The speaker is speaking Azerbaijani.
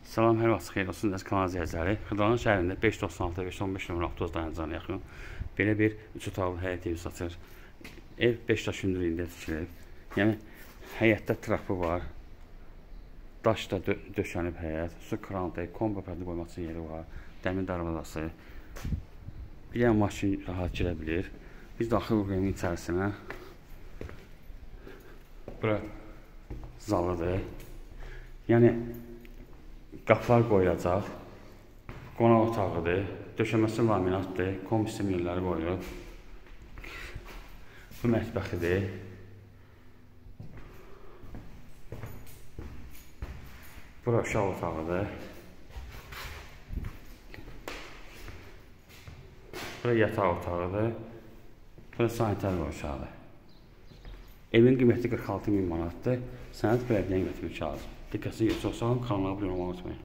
Salam, hər vaxt xeyir olsun, kanal izləyiciləri. Xırdalan şəhərində 596-515 nömrə avtobus dayanacağına yaxın belə bir 3 otaqlı həyət evi satır. Ev 5 daş hündürlüyündə tikilib. Yəni, həyətdə trapı var. Daş da döşənib həyət. Su kranı, kombo pərdə qoymaq üçün yeri var. Dəmir darvazası. Bir dənə maşın rahat girə bilir. Biz daxil evin içərisinə. Bura zalıdır. Yəni, qapılar qoyulacaq, qonaq otağıdır, döşəməsi laminatdır, kombi simirləri qoyulub. Bu mətbəxidir. Bura uşaq otağıdır. Bura yataq otağıdır. Bura sanitar uşaqdır. Evin qiyməti 46.000 manatdır. Sənəd bələdiyyə qiyməti lazım. Diqqətinizi yetirsək, kanala abunə olmayı unutmayın.